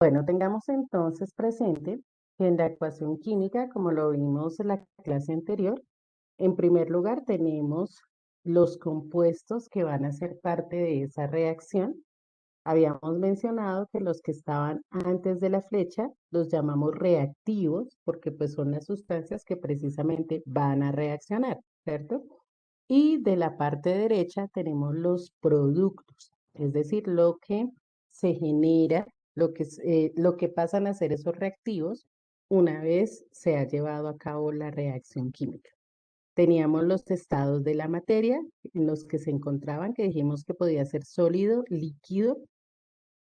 Bueno, tengamos entonces presente que en la ecuación química, como lo vimos en la clase anterior, en primer lugar tenemos los compuestos que van a ser parte de esa reacción. Habíamos mencionado que los que estaban antes de la flecha los llamamos reactivos porque pues son las sustancias que precisamente van a reaccionar, ¿cierto? Y de la parte derecha tenemos los productos, es decir, lo que se genera, lo que pasan a ser esos reactivos una vez se ha llevado a cabo la reacción química. Teníamos los estados de la materia en los que se encontraban, que dijimos que podía ser sólido, líquido,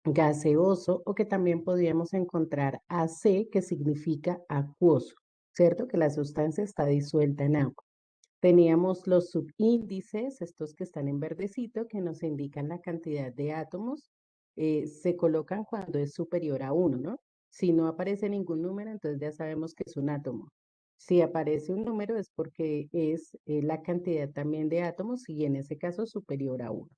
gaseoso o que también podíamos encontrar AC, que significa acuoso, ¿cierto? Que la sustancia está disuelta en agua. Teníamos los subíndices, estos que están en verdecito, que nos indican la cantidad de átomos. Se colocan cuando es superior a 1, ¿no? Si no aparece ningún número, entonces ya sabemos que es un átomo. Si aparece un número es porque es la cantidad también de átomos y en ese caso superior a 1.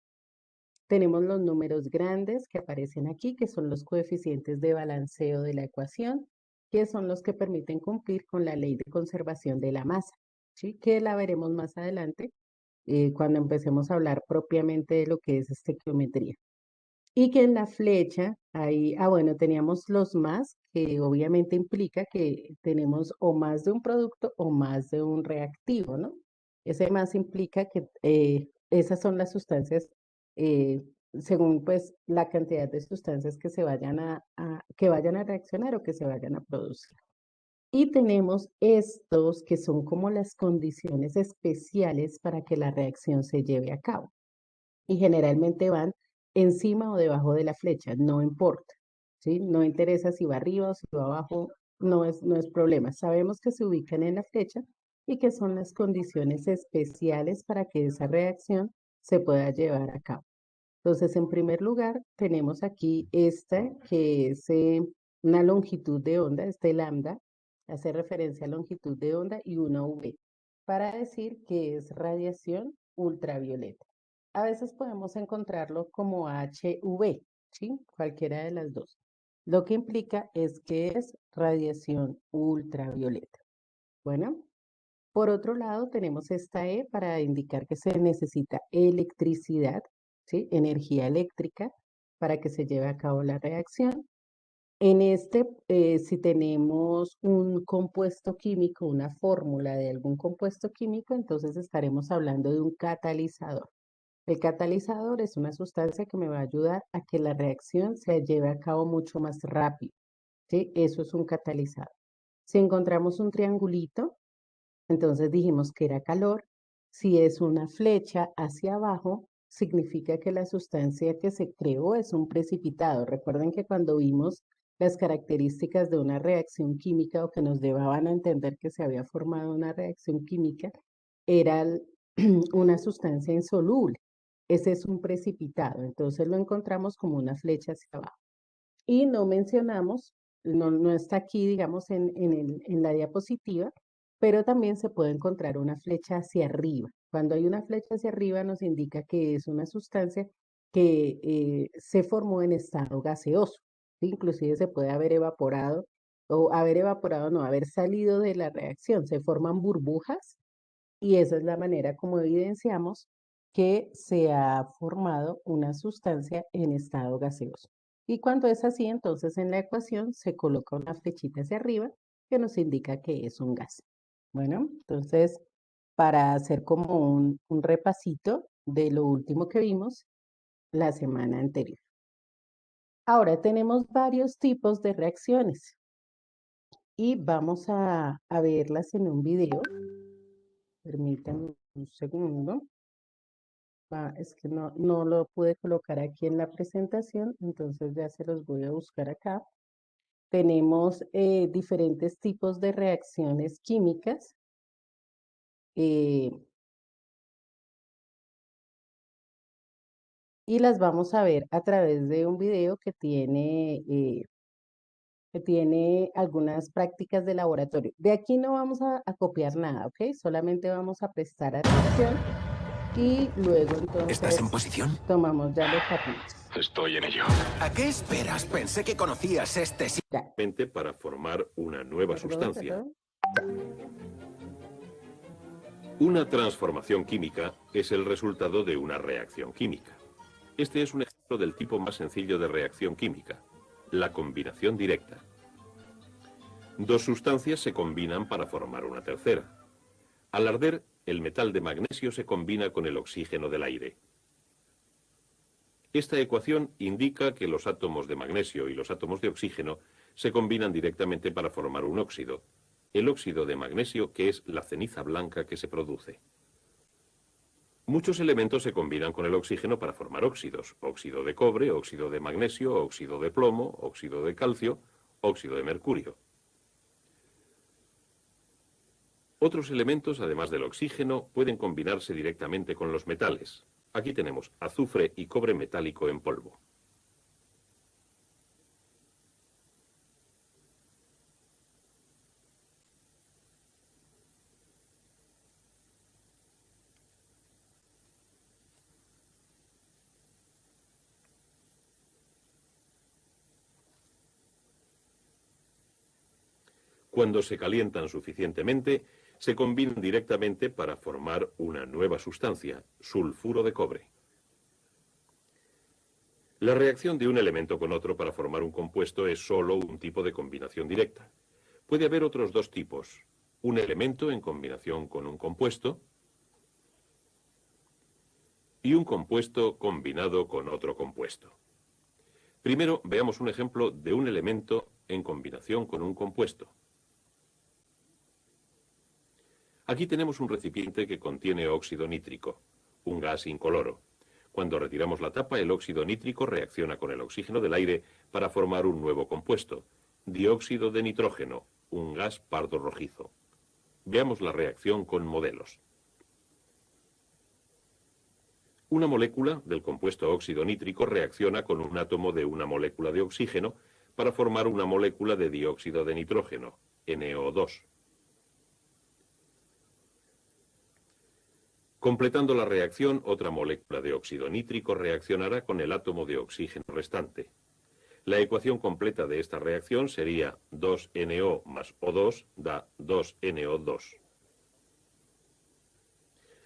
Tenemos los números grandes que aparecen aquí, que son los coeficientes de balanceo de la ecuación, que son los que permiten cumplir con la ley de conservación de la masa, ¿sí? Que la veremos más adelante cuando empecemos a hablar propiamente de lo que es estequiometría. Y que en la flecha, ahí, bueno, teníamos los más, que obviamente implica que tenemos o más de un producto o más de un reactivo, ¿no? Ese más implica que esas son las sustancias, eh, según pues la cantidad de sustancias que se vayan que vayan a reaccionar o que se vayan a producir. Y tenemos estos que son como las condiciones especiales para que la reacción se lleve a cabo y generalmente van encima o debajo de la flecha, no importa, ¿sí? No interesa si va arriba o si va abajo, no es problema. Sabemos que se ubican en la flecha y que son las condiciones especiales para que esa reacción se pueda llevar a cabo. Entonces, en primer lugar, tenemos aquí esta que es una longitud de onda, este lambda, hace referencia a longitud de onda y una UV, para decir que es radiación ultravioleta. A veces podemos encontrarlo como HV, ¿sí? Cualquiera de las dos. Lo que implica es que es radiación ultravioleta. Bueno, por otro lado, tenemos esta E para indicar que se necesita electricidad, ¿sí? Energía eléctrica para que se lleve a cabo la reacción. En este, si tenemos un compuesto químico, una fórmula de algún compuesto químico, entonces estaremos hablando de un catalizador. El catalizador es una sustancia que me va a ayudar a que la reacción se lleve a cabo mucho más rápido, ¿sí? Eso es un catalizador. Si encontramos un triangulito, entonces dijimos que era calor. Si es una flecha hacia abajo, significa que la sustancia que se creó es un precipitado. Recuerden que cuando vimos las características de una reacción química o que nos llevaban a entender que se había formado una reacción química, era una sustancia insoluble. Ese es un precipitado, entonces lo encontramos como una flecha hacia abajo. Y no mencionamos, no está aquí, digamos, en la diapositiva, pero también se puede encontrar una flecha hacia arriba. Cuando hay una flecha hacia arriba nos indica que es una sustancia que se formó en estado gaseoso, ¿sí? Inclusive se puede haber evaporado, o haber evaporado, no, haber salido de la reacción. Se forman burbujas y esa es la manera como evidenciamos que se ha formado una sustancia en estado gaseoso. Y cuando es así, entonces en la ecuación se coloca una flechita hacia arriba que nos indica que es un gas. Bueno, entonces para hacer como un repasito de lo último que vimos la semana anterior. Ahora tenemos varios tipos de reacciones y vamos a verlas en un video. Permítanme un segundo. Es que no lo pude colocar aquí en la presentación, entonces ya se los voy a buscar acá. Tenemos diferentes tipos de reacciones químicas. eh, y las vamos a ver a través de un video que tiene algunas prácticas de laboratorio. De aquí no vamos a copiar nada, ¿ok? Solamente vamos a prestar atención y luego ¿Estás entonces en posición? tomamos ya los apuntes. Estoy en ello. ¿A qué esperas? Pensé que conocías este Ya, para formar una nueva sustancia. Una transformación química es el resultado de una reacción química. Este es un ejemplo del tipo más sencillo de reacción química, la combinación directa. Dos sustancias se combinan para formar una tercera. Al arder, el metal de magnesio se combina con el oxígeno del aire. Esta ecuación indica que los átomos de magnesio y los átomos de oxígeno se combinan directamente para formar un óxido, el óxido de magnesio, que es la ceniza blanca que se produce. Muchos elementos se combinan con el oxígeno para formar óxidos: óxido de cobre, óxido de magnesio, óxido de plomo, óxido de calcio, óxido de mercurio. Otros elementos, además del oxígeno, pueden combinarse directamente con los metales. Aquí tenemos azufre y cobre metálico en polvo. Cuando se calientan suficientemente, se combinan directamente para formar una nueva sustancia, sulfuro de cobre. La reacción de un elemento con otro para formar un compuesto es solo un tipo de combinación directa. Puede haber otros dos tipos: un elemento en combinación con un compuesto y un compuesto combinado con otro compuesto. Primero, veamos un ejemplo de un elemento en combinación con un compuesto. Aquí tenemos un recipiente que contiene óxido nítrico, un gas incoloro. Cuando retiramos la tapa, el óxido nítrico reacciona con el oxígeno del aire para formar un nuevo compuesto, dióxido de nitrógeno, un gas pardo rojizo. Veamos la reacción con modelos. Una molécula del compuesto óxido nítrico reacciona con un átomo de una molécula de oxígeno para formar una molécula de dióxido de nitrógeno, NO2. Completando la reacción, otra molécula de óxido nítrico reaccionará con el átomo de oxígeno restante. La ecuación completa de esta reacción sería 2NO más O2 da 2NO2.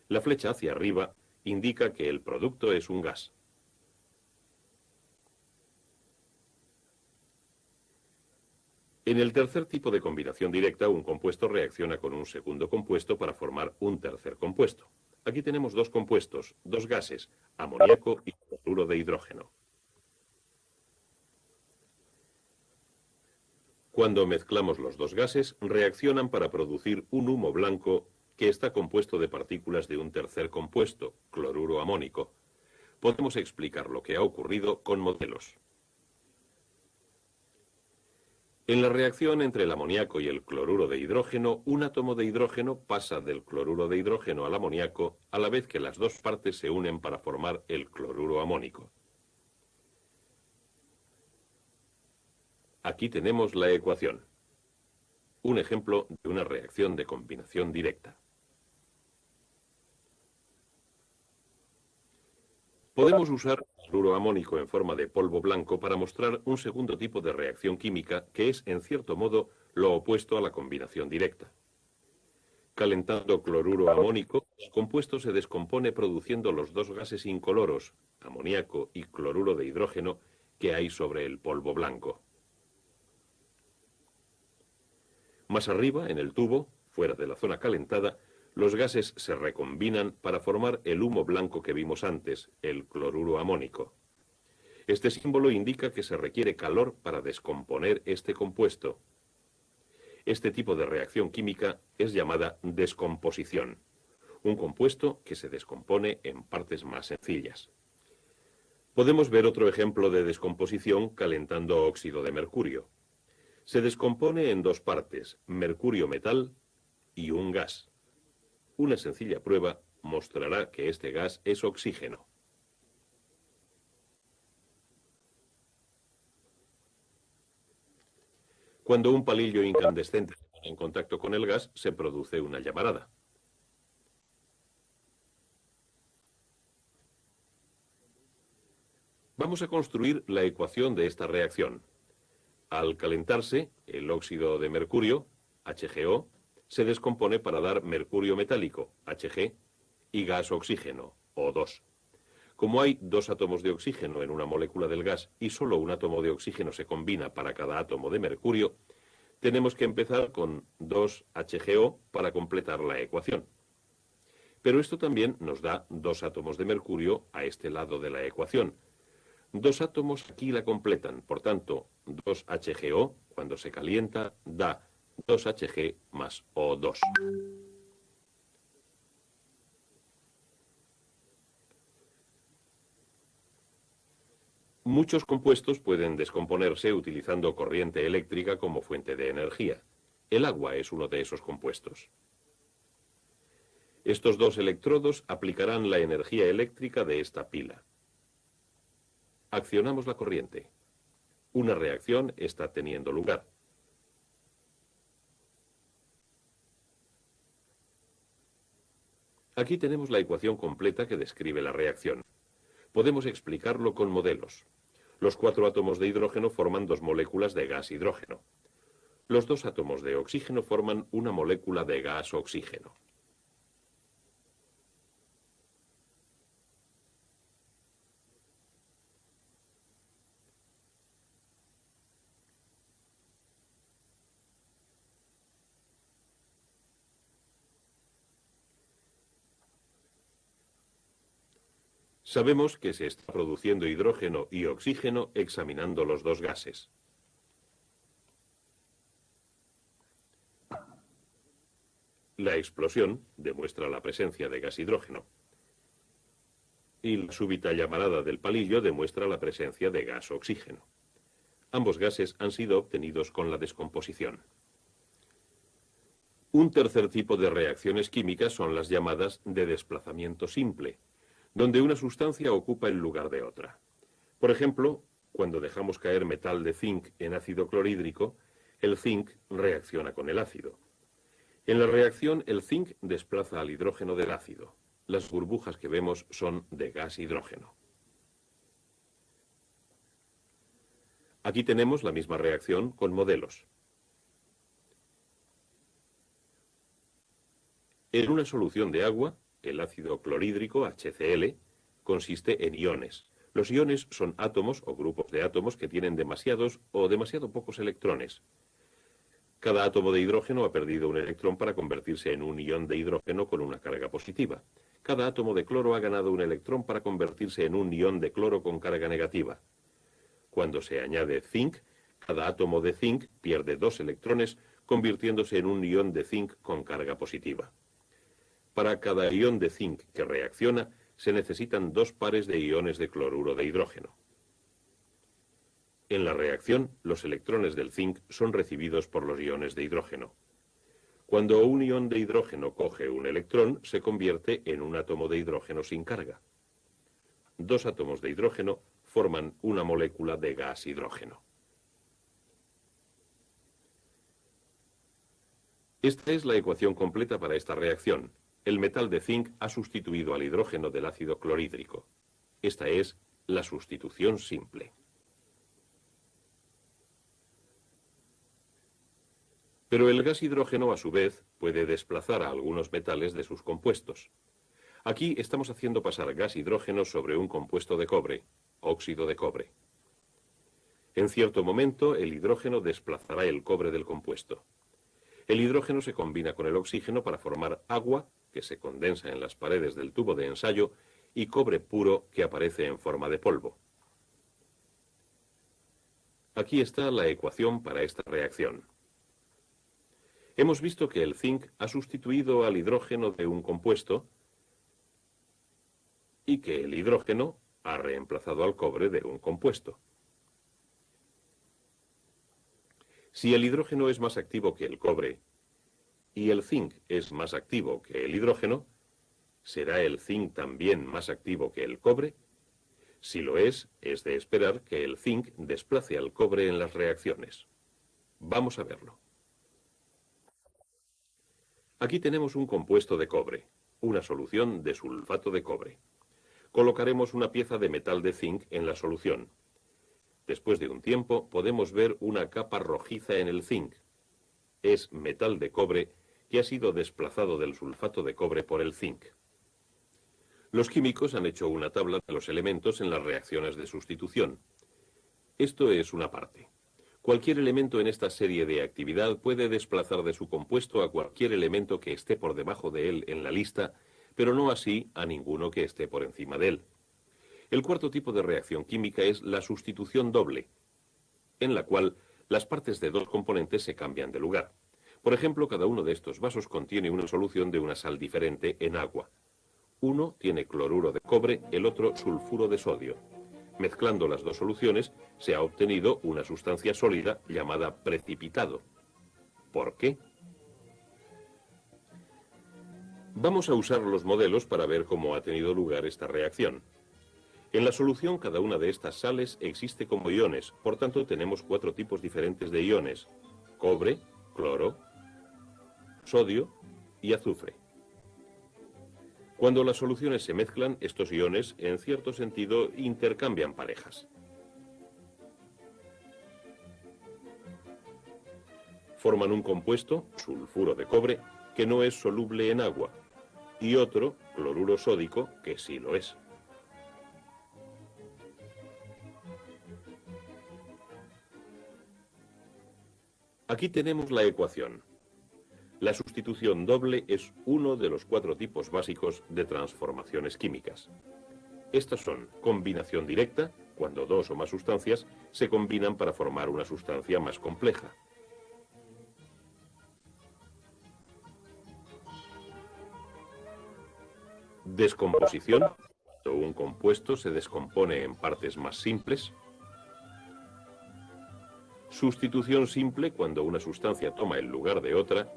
La flecha hacia arriba indica que el producto es un gas. En el tercer tipo de combinación directa, un compuesto reacciona con un segundo compuesto para formar un tercer compuesto. Aquí tenemos dos compuestos, dos gases, amoníaco y cloruro de hidrógeno. Cuando mezclamos los dos gases, reaccionan para producir un humo blanco que está compuesto de partículas de un tercer compuesto, cloruro amónico. Podemos explicar lo que ha ocurrido con modelos. En la reacción entre el amoníaco y el cloruro de hidrógeno, un átomo de hidrógeno pasa del cloruro de hidrógeno al amoníaco a la vez que las dos partes se unen para formar el cloruro amónico. Aquí tenemos la ecuación, un ejemplo de una reacción de combinación directa. Podemos usar cloruro amónico en forma de polvo blanco para mostrar un segundo tipo de reacción química que es, en cierto modo, lo opuesto a la combinación directa. Calentando cloruro amónico, el compuesto se descompone produciendo los dos gases incoloros, amoníaco y cloruro de hidrógeno, que hay sobre el polvo blanco. Más arriba, en el tubo, fuera de la zona calentada, los gases se recombinan para formar el humo blanco que vimos antes, el cloruro amónico. Este símbolo indica que se requiere calor para descomponer este compuesto. Este tipo de reacción química es llamada descomposición, un compuesto que se descompone en partes más sencillas. Podemos ver otro ejemplo de descomposición calentando óxido de mercurio. Se descompone en dos partes, mercurio metal y un gas. Una sencilla prueba mostrará que este gas es oxígeno. Cuando un palillo incandescente se pone en contacto con el gas, se produce una llamarada. Vamos Vamos a construir la ecuación de esta reacción. Al calentarse, el óxido de mercurio, HgO, se descompone para dar mercurio metálico, Hg, y gas oxígeno, O2. Como hay dos átomos de oxígeno en una molécula del gas y solo un átomo de oxígeno se combina para cada átomo de mercurio, tenemos que empezar con 2HgO para completar la ecuación. Pero esto también nos da dos átomos de mercurio a este lado de la ecuación. Dos átomos aquí la completan, por tanto, 2HgO, cuando se calienta, da 2Hg más O2. Muchos compuestos pueden descomponerse utilizando corriente eléctrica como fuente de energía. El agua es uno de esos compuestos. Estos dos electrodos aplicarán la energía eléctrica de esta pila. Accionamos la corriente. Una reacción está teniendo lugar. Aquí tenemos la ecuación completa que describe la reacción. Podemos explicarlo con modelos. Los 4 átomos de hidrógeno forman 2 moléculas de gas hidrógeno. Los 2 átomos de oxígeno forman una molécula de gas oxígeno. Sabemos que se está produciendo hidrógeno y oxígeno examinando los dos gases. La explosión demuestra la presencia de gas hidrógeno. Y la súbita llamarada del palillo demuestra la presencia de gas oxígeno. Ambos gases han sido obtenidos con la descomposición. Un tercer tipo de reacciones químicas son las llamadas de desplazamiento simple, donde una sustancia ocupa el lugar de otra. Por ejemplo, cuando dejamos caer metal de zinc en ácido clorhídrico, el zinc reacciona con el ácido. En la reacción, el zinc desplaza al hidrógeno del ácido. Las burbujas que vemos son de gas hidrógeno. Aquí tenemos la misma reacción con modelos. En una solución de agua, el ácido clorhídrico, HCl, consiste en iones. Los iones son átomos o grupos de átomos que tienen demasiados o demasiado pocos electrones. Cada átomo de hidrógeno ha perdido un electrón para convertirse en un ion de hidrógeno con una carga positiva. Cada átomo de cloro ha ganado un electrón para convertirse en un ion de cloro con carga negativa. Cuando se añade zinc, cada átomo de zinc pierde 2 electrones, convirtiéndose en un ion de zinc con carga positiva. Para cada ion de zinc que reacciona, se necesitan 2 pares de iones de cloruro de hidrógeno. En la reacción, los electrones del zinc son recibidos por los iones de hidrógeno. Cuando un ion de hidrógeno coge un electrón, se convierte en un átomo de hidrógeno sin carga. 2 átomos de hidrógeno forman una molécula de gas hidrógeno. Esta es la ecuación completa para esta reacción. El metal de zinc ha sustituido al hidrógeno del ácido clorhídrico. Esta es la sustitución simple. Pero el gas hidrógeno, a su vez, puede desplazar a algunos metales de sus compuestos. Aquí estamos haciendo pasar gas hidrógeno sobre un compuesto de cobre, óxido de cobre. En cierto momento, el hidrógeno desplazará el cobre del compuesto. El hidrógeno se combina con el oxígeno para formar agua, que se condensa en las paredes del tubo de ensayo, y cobre puro, que aparece en forma de polvo. Aquí está la ecuación para esta reacción. Hemos visto que el zinc ha sustituido al hidrógeno de un compuesto y que el hidrógeno ha reemplazado al cobre de un compuesto. Si el hidrógeno es más activo que el cobre y el zinc es más activo que el hidrógeno, ¿será el zinc también más activo que el cobre? Si lo es de esperar que el zinc desplace al cobre en las reacciones. Vamos a verlo. Aquí tenemos un compuesto de cobre, una solución de sulfato de cobre. Colocaremos una pieza de metal de zinc en la solución. Después de un tiempo podemos ver una capa rojiza en el zinc. Es metal de cobre que ha sido desplazado del sulfato de cobre por el zinc. Los químicos han hecho una tabla de los elementos en las reacciones de sustitución. Esto es una parte. Cualquier elemento en esta serie de actividad puede desplazar de su compuesto a cualquier elemento que esté por debajo de él en la lista, pero no así a ninguno que esté por encima de él. El cuarto tipo de reacción química es la sustitución doble, en la cual las partes de dos componentes se cambian de lugar. Por ejemplo, cada uno de estos vasos contiene una solución de una sal diferente en agua. Uno tiene cloruro de cobre, el otro sulfuro de sodio. Mezclando las dos soluciones, se ha obtenido una sustancia sólida llamada precipitado. ¿Por qué? Vamos a usar los modelos para ver cómo ha tenido lugar esta reacción. En la solución, cada una de estas sales existe como iones, por tanto tenemos cuatro tipos diferentes de iones: cobre, cloro, sodio y azufre. Cuando las soluciones se mezclan, estos iones, en cierto sentido, intercambian parejas. Forman un compuesto, sulfuro de cobre, que no es soluble en agua, y otro, cloruro sódico, que sí lo es. Aquí tenemos la ecuación. La sustitución doble es uno de los cuatro tipos básicos de transformaciones químicas. Estas son combinación directa, cuando dos o más sustancias se combinan para formar una sustancia más compleja. Descomposición, cuando un compuesto se descompone en partes más simples. Sustitución simple, cuando una sustancia toma el lugar de otra.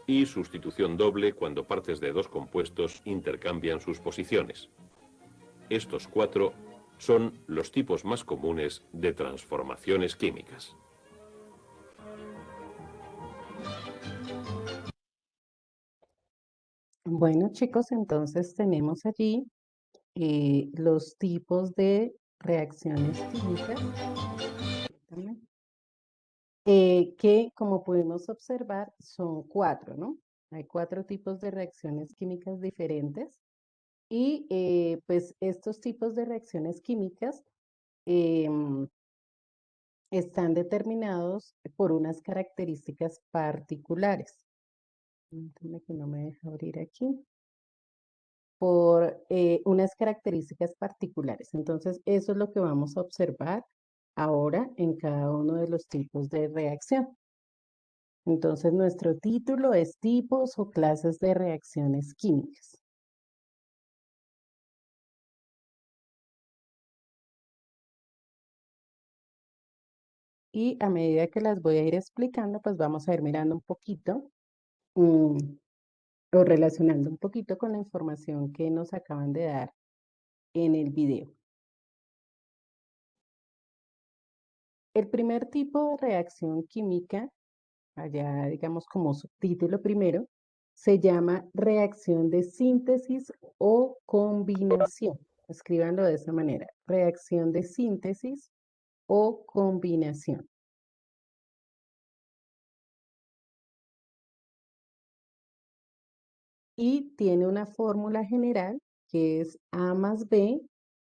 Y sustitución doble, cuando partes de dos compuestos intercambian sus posiciones. Estos cuatro son los tipos más comunes de transformaciones químicas. Bueno, chicos, entonces tenemos allí los tipos de reacciones químicas que, como pudimos observar, son cuatro, ¿no? Hay cuatro tipos de reacciones químicas diferentes y pues estos tipos de reacciones químicas em, están determinados por unas características particulares. Permítame que no me deja abrir aquí. Por unas características particulares. Entonces, eso es lo que vamos a observar ahora en cada uno de los tipos de reacción. Entonces, nuestro título es tipos o clases de reacciones químicas. Y a medida que las voy a ir explicando, pues vamos a ir mirando un poquito mm, o relacionando un poquito con la información que nos acaban de dar en el video. El primer tipo de reacción química, allá digamos como subtítulo primero, se llama reacción de síntesis o combinación. Escríbanlo de esa manera, reacción de síntesis o combinación. Y tiene una fórmula general que es A más B,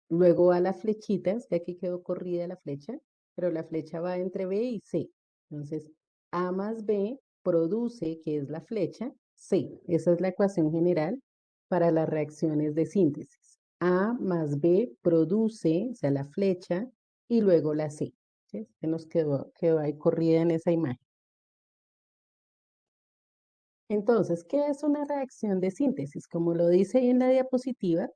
luego va la flechita, es que aquí quedó corrida la flecha, pero la flecha va entre B y C. Entonces, A más B produce, que es la flecha, C. Esa es la ecuación general para las reacciones de síntesis. A más B produce, o sea, la flecha, y luego la C. ¿Sí? Que nos quedó ahí corrida en esa imagen. Entonces, ¿qué es una reacción de síntesis? Como lo dice ahí en la diapositiva,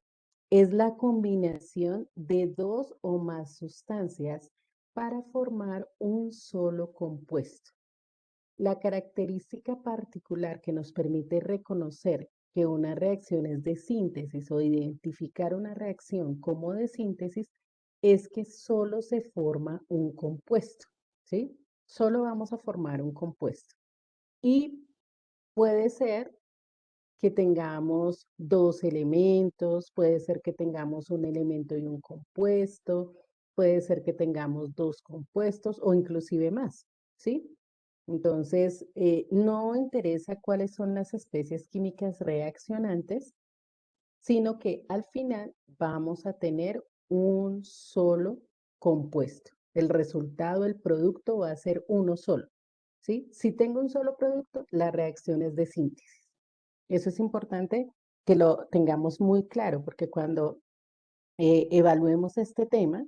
es la combinación de dos o más sustancias para formar un solo compuesto. La característica particular que nos permite reconocer que una reacción es de síntesis o identificar una reacción como de síntesis es que solo se forma un compuesto, ¿sí? Solo vamos a formar un compuesto. Y puede ser que tengamos dos elementos, puede ser que tengamos un elemento y un compuesto, puede ser que tengamos dos compuestos o inclusive más, ¿sí? Entonces, no interesa cuáles son las especies químicas reaccionantes, sino que al final vamos a tener un solo compuesto. El resultado, el producto va a ser uno solo, ¿sí? Si tengo un solo producto, la reacción es de síntesis. Eso es importante que lo tengamos muy claro, porque cuando evaluemos este tema,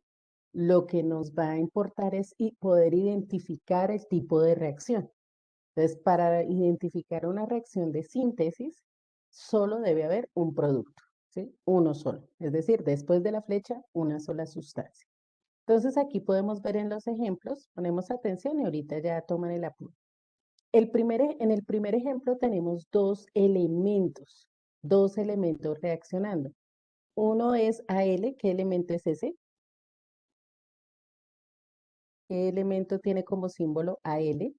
lo que nos va a importar es poder identificar el tipo de reacción. Entonces, para identificar una reacción de síntesis, solo debe haber un producto, ¿sí? Uno solo. Es decir, después de la flecha, una sola sustancia. Entonces, aquí podemos ver en los ejemplos, ponemos atención y ahorita ya toman el apunte. En el primer ejemplo tenemos dos elementos reaccionando. Uno es AL, ¿qué elemento es ese? ¿Qué elemento tiene como símbolo AL?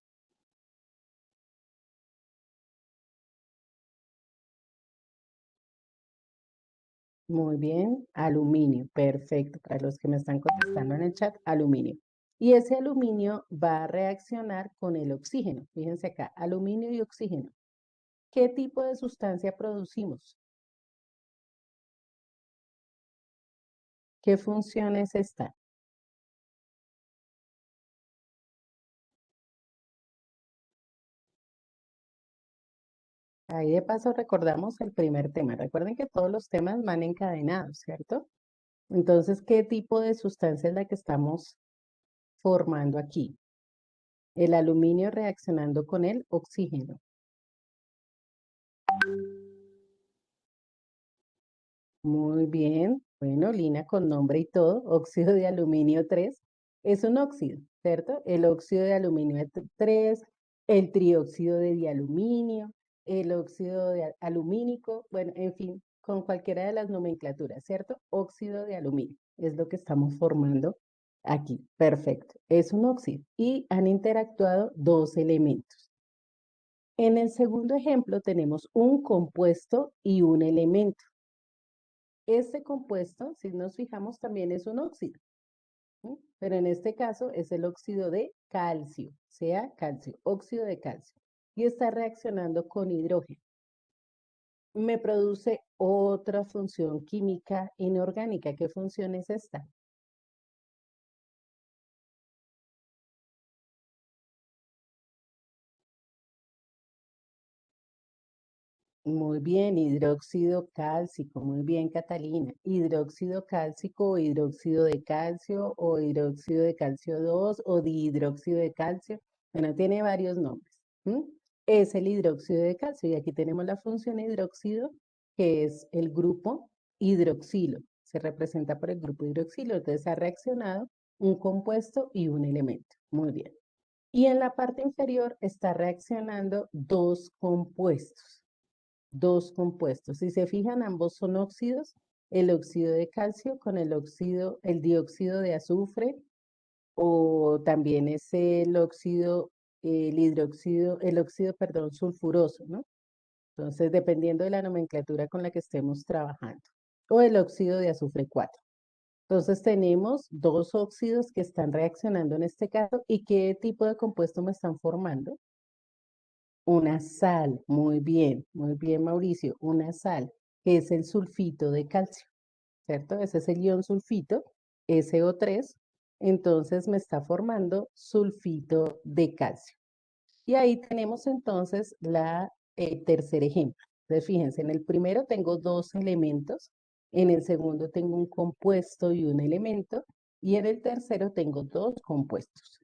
Muy bien, aluminio, perfecto. Para los que me están contestando en el chat, aluminio. Y ese aluminio va a reaccionar con el oxígeno. Fíjense acá, aluminio y oxígeno. ¿Qué tipo de sustancia producimos? ¿Qué función es esta? Ahí de paso recordamos el primer tema. Recuerden que todos los temas van encadenados, ¿cierto? Entonces, ¿qué tipo de sustancia es la que estamos formando aquí? El aluminio reaccionando con el oxígeno. Muy bien. Bueno, Lina con nombre y todo, óxido de aluminio 3 es un óxido, ¿cierto? El óxido de aluminio 3, el trióxido de dialuminio, el óxido de alumínico, bueno, en fin, con cualquiera de las nomenclaturas, ¿cierto? Óxido de aluminio es lo que estamos formando aquí. Perfecto. Es un óxido y han interactuado dos elementos. En el segundo ejemplo tenemos un compuesto y un elemento. Este compuesto, si nos fijamos, también es un óxido, ¿sí? Pero en este caso es el óxido de calcio, sea calcio, óxido de calcio, y está reaccionando con hidrógeno. Me produce otra función química inorgánica. ¿Qué función es esta? Muy bien, hidróxido cálcico, muy bien, Catalina. Hidróxido cálcico o hidróxido de calcio o hidróxido de calcio 2 o dihidróxido de calcio. Bueno, tiene varios nombres. ¿M? Es el hidróxido de calcio y aquí tenemos la función hidróxido que es el grupo hidroxilo. Se representa por el grupo hidroxilo. Entonces ha reaccionado un compuesto y un elemento. Muy bien. Y en la parte inferior está reaccionando dos compuestos. Dos compuestos. Si se fijan, ambos son óxidos, el óxido de calcio con el dióxido de azufre, o también es el óxido, el óxido, perdón, sulfuroso, ¿no? Entonces, dependiendo de la nomenclatura con la que estemos trabajando, o el óxido de azufre 4. Entonces, tenemos dos óxidos que están reaccionando en este caso, ¿y qué tipo de compuesto me están formando? Una sal, muy bien, Mauricio, una sal, que es el sulfito de calcio, ¿cierto? Ese es el ion sulfito, SO3, entonces me está formando sulfito de calcio. Y ahí tenemos entonces el tercer ejemplo. Entonces, fíjense, en el primero tengo dos elementos, en el segundo tengo un compuesto y un elemento, y en el tercero tengo dos compuestos.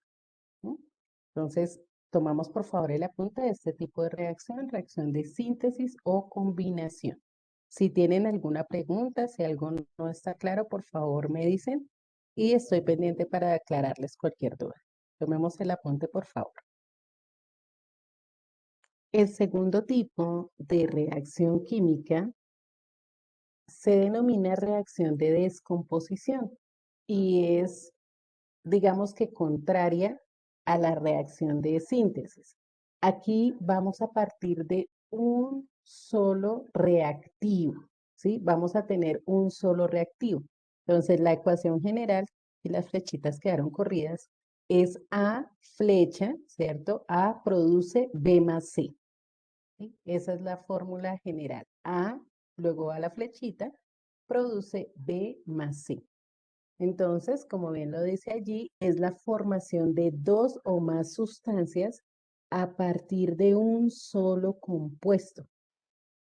¿No? Entonces, tomamos por favor el apunte de este tipo de reacción, reacción de síntesis o combinación. Si tienen alguna pregunta, si algo no está claro, por favor me dicen y estoy pendiente para aclararles cualquier duda. Tomemos el apunte, por favor. El segundo tipo de reacción química se denomina reacción de descomposición y es, digamos que contraria a la reacción de síntesis. Aquí vamos a partir de un solo reactivo, ¿sí? Vamos a tener un solo reactivo. Entonces, la ecuación general, y las flechitas quedaron corridas, es A flecha, ¿cierto? A produce B más C. ¿Sí? Esa es la fórmula general. A, luego a la flechita, produce B más C. Entonces, como bien lo dice allí, es la formación de dos o más sustancias a partir de un solo compuesto.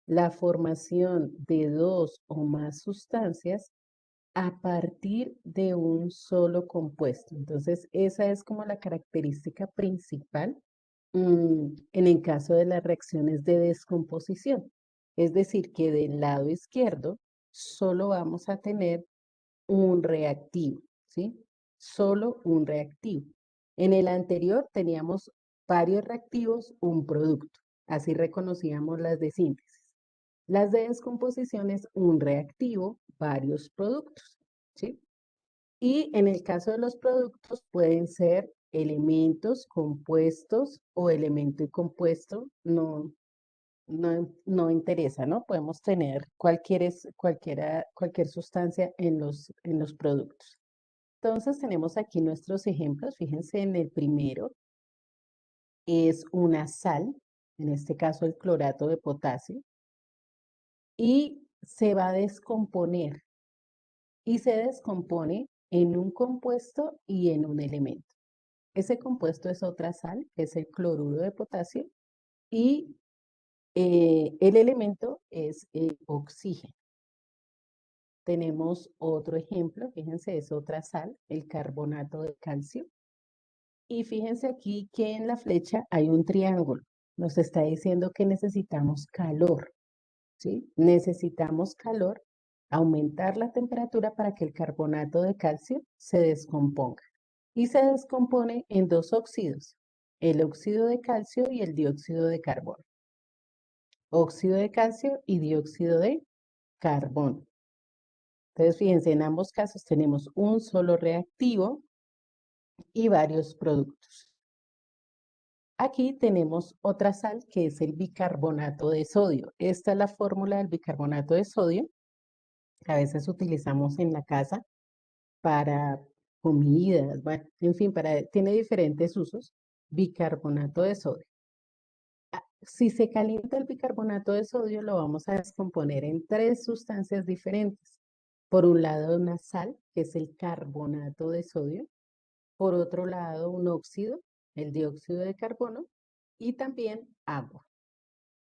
La formación de dos o más sustancias a partir de un solo compuesto. Entonces, esa es como la característica principal en el caso de las reacciones de descomposición. Es decir, que del lado izquierdo solo vamos a tener un reactivo, ¿sí? Solo un reactivo. En el anterior teníamos varios reactivos, un producto. Así reconocíamos las de síntesis. Las de descomposición es un reactivo, varios productos, ¿sí? Y en el caso de los productos pueden ser elementos, compuestos o elemento y compuesto, no interesa, ¿no? Podemos tener cualquier sustancia en los productos. Entonces tenemos aquí nuestros ejemplos. Fíjense en el primero, es una sal, en este caso el clorato de potasio, y se va a descomponer. Y se descompone en un compuesto y en un elemento. Ese compuesto es otra sal, que es el cloruro de potasio, y el elemento es el oxígeno. Tenemos otro ejemplo, fíjense, es otra sal, el carbonato de calcio. Y fíjense aquí que en la flecha hay un triángulo. Nos está diciendo que necesitamos calor, ¿sí? Necesitamos calor, aumentar la temperatura para que el carbonato de calcio se descomponga. Y se descompone en dos óxidos, el óxido de calcio y el dióxido de carbono. Óxido de calcio y dióxido de carbono. Entonces, fíjense, en ambos casos tenemos un solo reactivo y varios productos. Aquí tenemos otra sal que es el bicarbonato de sodio. Esta es la fórmula del bicarbonato de sodio que a veces utilizamos en la casa para comidas, bueno, en fin, tiene diferentes usos. Bicarbonato de sodio. Si se calienta el bicarbonato de sodio, lo vamos a descomponer en tres sustancias diferentes. Por un lado, una sal, que es el carbonato de sodio. Por otro lado, un óxido, el dióxido de carbono. Y también agua.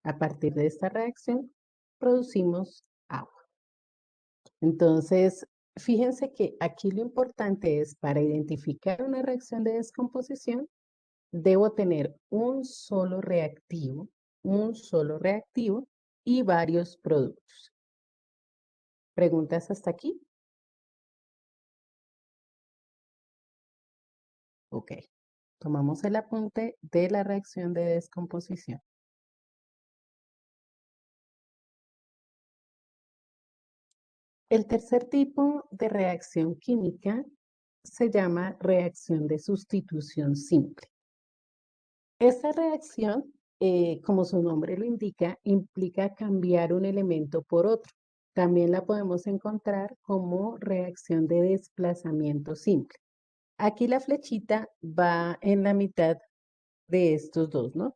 A partir de esta reacción, producimos agua. Entonces, fíjense que aquí lo importante es, para identificar una reacción de descomposición, debo tener un solo reactivo y varios productos. ¿Preguntas hasta aquí? Ok. Tomamos el apunte de la reacción de descomposición. El tercer tipo de reacción química se llama reacción de sustitución simple. Esta reacción, como su nombre lo indica, implica cambiar un elemento por otro. También la podemos encontrar como reacción de desplazamiento simple. Aquí la flechita va en la mitad de estos dos, ¿no?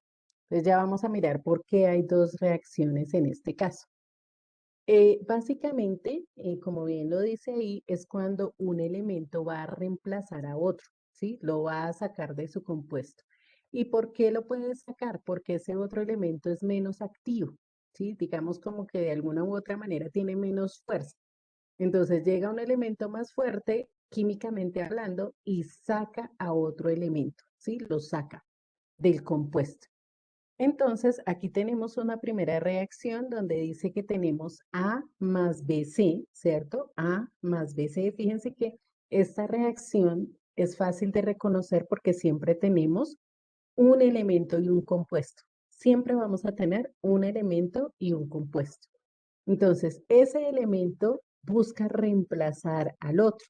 Entonces ya vamos a mirar por qué hay dos reacciones en este caso. Básicamente, como bien lo dice ahí, es cuando un elemento va a reemplazar a otro, ¿sí? Lo va a sacar de su compuesto. ¿Y por qué lo puede sacar? Porque ese otro elemento es menos activo, ¿sí? Digamos como que de alguna u otra manera tiene menos fuerza. Entonces llega un elemento más fuerte, químicamente hablando, y saca a otro elemento, ¿sí? Lo saca del compuesto. Entonces, aquí tenemos una primera reacción donde dice que tenemos A más BC, ¿cierto? A más BC. Fíjense que esta reacción es fácil de reconocer porque siempre tenemos un elemento y un compuesto. Siempre vamos a tener un elemento y un compuesto. Entonces, ese elemento busca reemplazar al otro.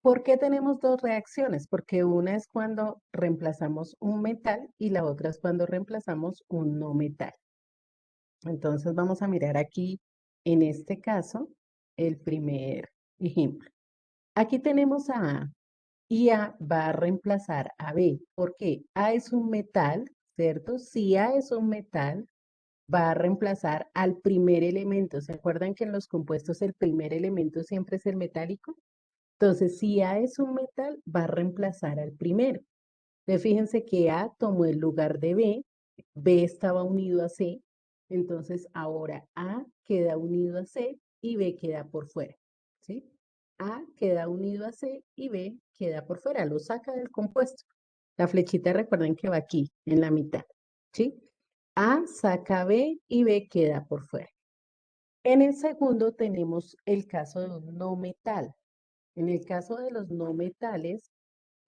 ¿Por qué tenemos dos reacciones? Porque una es cuando reemplazamos un metal y la otra es cuando reemplazamos un no metal. Entonces vamos a mirar aquí, en este caso, el primer ejemplo. Aquí tenemos a A y A va a reemplazar a B. ¿Por qué? A es un metal, ¿cierto? Si A es un metal, va a reemplazar al primer elemento. ¿Se acuerdan que en los compuestos el primer elemento siempre es el metálico? Entonces, si A es un metal, va a reemplazar al primero. Entonces, fíjense que A tomó el lugar de B, B estaba unido a C, entonces ahora A queda unido a C y B queda por fuera, ¿sí? A queda unido a C y B queda por fuera, lo saca del compuesto. La flechita recuerden que va aquí, en la mitad, ¿sí? A saca B y B queda por fuera. En el segundo tenemos el caso de un no metal. En el caso de los no metales,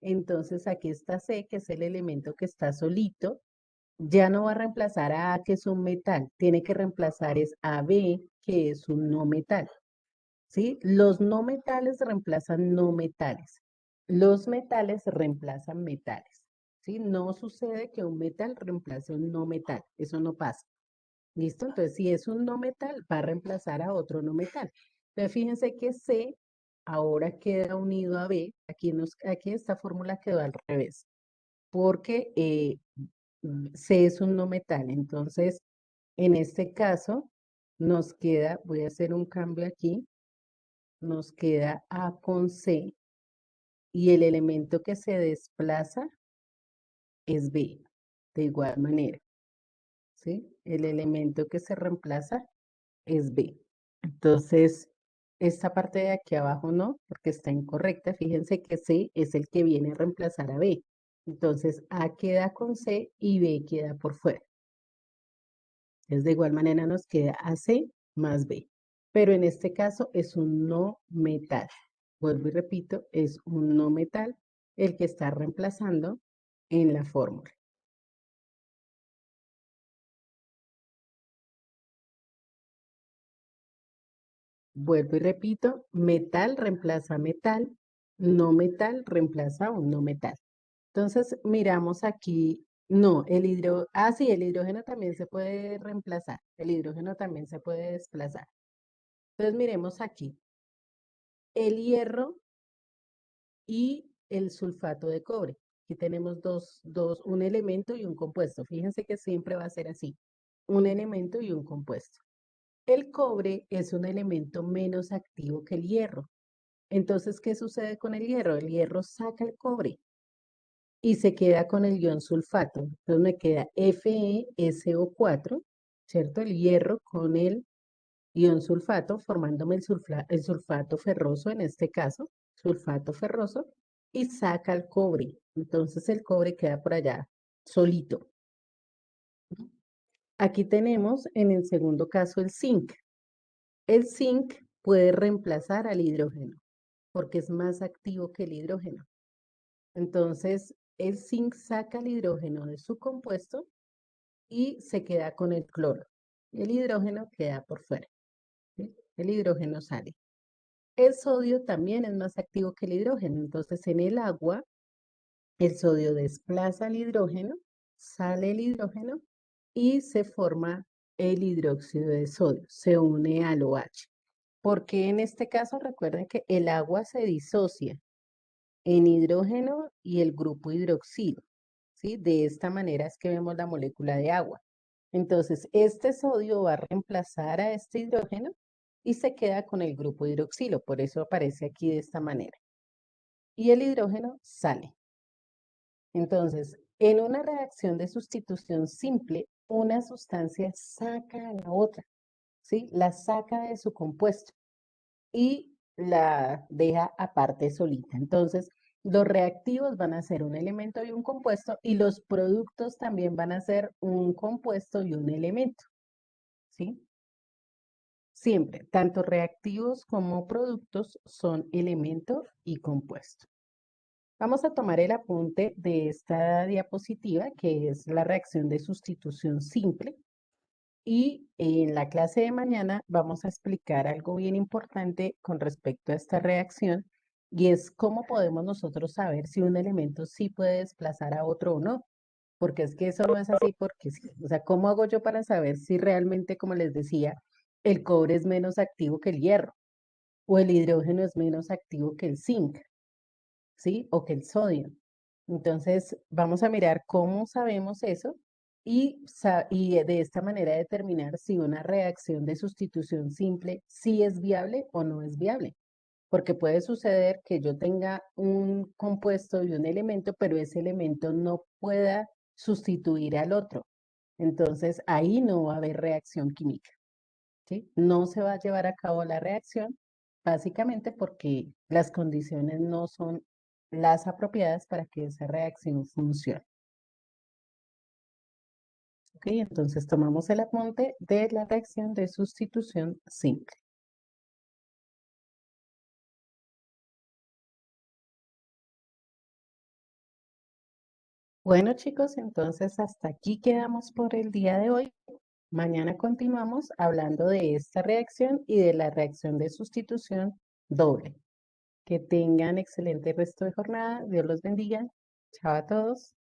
entonces aquí está C, que es el elemento que está solito. Ya no va a reemplazar a A, que es un metal. Tiene que reemplazar es a B, que es un no metal. ¿Sí? Los no metales reemplazan no metales. Los metales reemplazan metales. ¿Sí? No sucede que un metal reemplace un no metal. Eso no pasa. ¿Listo? Entonces, si es un no metal, va a reemplazar a otro no metal. Entonces, fíjense que C ahora queda unido a B. Aquí esta fórmula quedó al revés, porque C es un no metal. Entonces, en este caso, nos queda, voy a hacer un cambio aquí, nos queda A con C y el elemento que se desplaza es B, de igual manera, ¿sí? El elemento que se reemplaza es B. Entonces, esta parte de aquí abajo no, porque está incorrecta. Fíjense que C es el que viene a reemplazar a B. Entonces, A queda con C y B queda por fuera. Entonces, de igual manera nos queda AC más B. Pero en este caso es un no metal. Vuelvo y repito, es un no metal el que está reemplazando en la fórmula. Vuelvo y repito, metal reemplaza metal, no metal reemplaza un no metal. Entonces, miramos aquí, no, sí, el hidrógeno también se puede reemplazar, el hidrógeno también se puede desplazar. Entonces, miremos aquí, el hierro y el sulfato de cobre. Aquí tenemos un elemento y un compuesto. Fíjense que siempre va a ser así, un elemento y un compuesto. El cobre es un elemento menos activo que el hierro. Entonces, ¿qué sucede con el hierro? El hierro saca el cobre y se queda con el ion sulfato. Entonces me queda FeSO4, ¿cierto? El hierro con el ion sulfato, formándome el sulfato ferroso en este caso, sulfato ferroso, y saca el cobre. Entonces el cobre queda por allá solito. Aquí tenemos en el segundo caso el zinc. El zinc puede reemplazar al hidrógeno porque es más activo que el hidrógeno. Entonces, el zinc saca el hidrógeno de su compuesto y se queda con el cloro. El hidrógeno queda por fuera, ¿sí? El hidrógeno sale. El sodio también es más activo que el hidrógeno, entonces en el agua el sodio desplaza el hidrógeno, sale el hidrógeno y se forma el hidróxido de sodio, se une al OH. Porque en este caso recuerden que el agua se disocia en hidrógeno y el grupo hidroxilo, ¿sí? De esta manera es que vemos la molécula de agua. Entonces, este sodio va a reemplazar a este hidrógeno y se queda con el grupo hidroxilo, por eso aparece aquí de esta manera. Y el hidrógeno sale. Entonces, en una reacción de sustitución simple, una sustancia saca a la otra, ¿sí? La saca de su compuesto y la deja aparte solita. Entonces, los reactivos van a ser un elemento y un compuesto y los productos también van a ser un compuesto y un elemento, ¿sí? Siempre, tanto reactivos como productos son elemento y compuesto. Vamos a tomar el apunte de esta diapositiva, que es la reacción de sustitución simple. Y en la clase de mañana vamos a explicar algo bien importante con respecto a esta reacción, y es cómo podemos nosotros saber si un elemento sí puede desplazar a otro o no. porque es que eso no es así porque sí. O sea, ¿cómo hago yo para saber si realmente, como les decía, el cobre es menos activo que el hierro o el hidrógeno es menos activo que el zinc, ¿sí? O que el sodio. Entonces, vamos a mirar cómo sabemos eso y de esta manera determinar si una reacción de sustitución simple sí es viable o no es viable. Porque puede suceder que yo tenga un compuesto y un elemento, pero ese elemento no pueda sustituir al otro. Entonces, ahí no va a haber reacción química, ¿sí? No se va a llevar a cabo la reacción, básicamente porque las condiciones no son las apropiadas para que esa reacción funcione. ¿Ok? Entonces, tomamos el apunte de la reacción de sustitución simple. Bueno, chicos, entonces hasta aquí quedamos por el día de hoy. Mañana continuamos hablando de esta reacción y de la reacción de sustitución doble. Que tengan excelente resto de jornada. Dios los bendiga. Chao a todos.